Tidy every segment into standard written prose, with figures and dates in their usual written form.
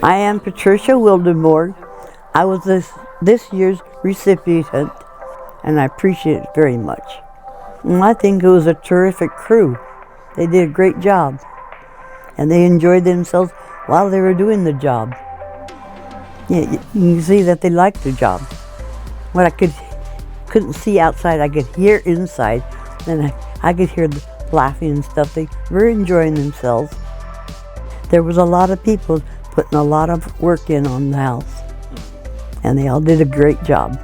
I am Patricia Wildenborg. I was this year's recipient, and I appreciate it very much. And I think it was a terrific crew. They did a great job, and they enjoyed themselves while they were doing the job. Yeah, you can see that they liked the job. What I couldn't see outside, I could hear inside, and I could hear the laughing and stuff. They were enjoying themselves. There was a lot of people putting a lot of work in on the house, and they all did a great job.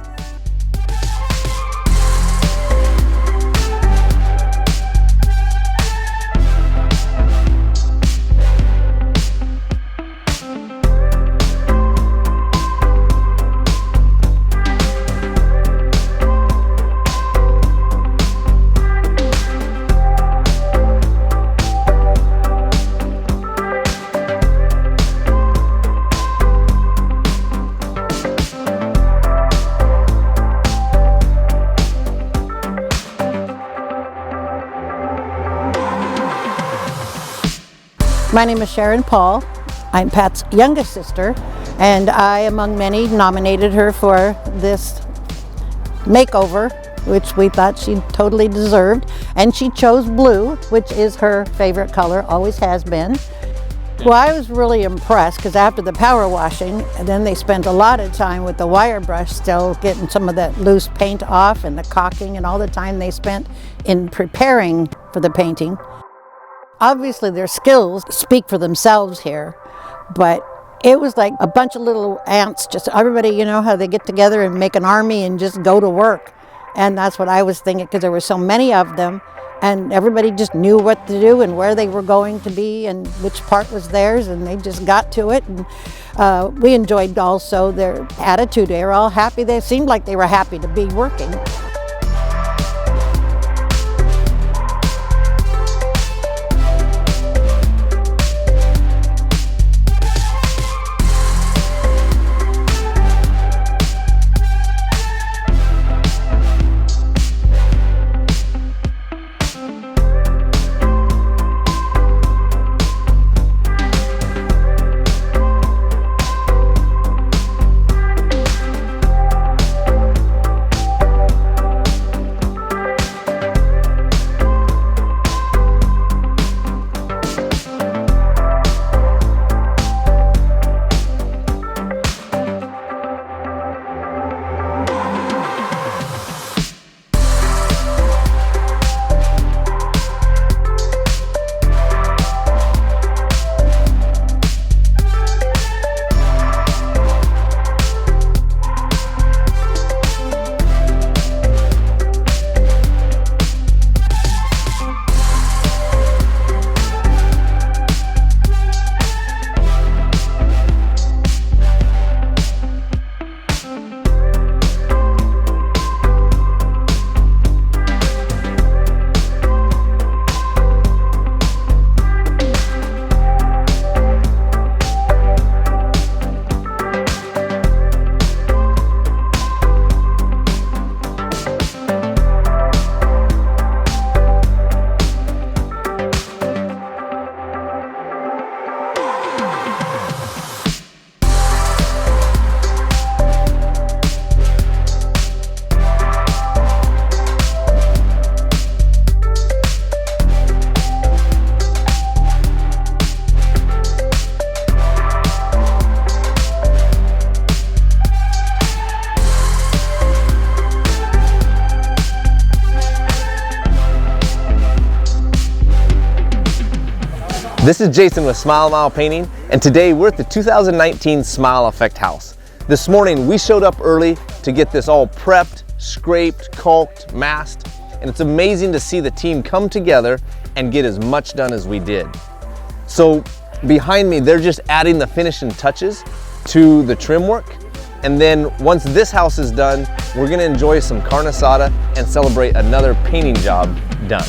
My name is Sharon Paul. I'm Pat's youngest sister, and I, among many, nominated her for this makeover, which we thought she totally deserved. And she chose blue, which is her favorite color, always has been. Well, I was really impressed because after the power washing, and then they spent a lot of time with the wire brush still getting some of that loose paint off and the caulking and all the time they spent in preparing for the painting. Obviously their skills speak for themselves here, but it was like a bunch of little ants, just everybody, you know how they get together and make an army and just go to work. And that's what I was thinking, because there were so many of them and everybody just knew what to do and where they were going to be and which part was theirs, and they just got to it. And we enjoyed also their attitude. They were all happy. They seemed like they were happy to be working. This is Jason with Smile Mile Painting, and today we're at the 2019 Smile Effect House. This morning we showed up early to get this all prepped, scraped, caulked, masked, and it's amazing to see the team come together and get as much done as we did. So behind me, they're just adding the finishing touches to the trim work, and then once this house is done, we're gonna enjoy some carne asada and celebrate another painting job done.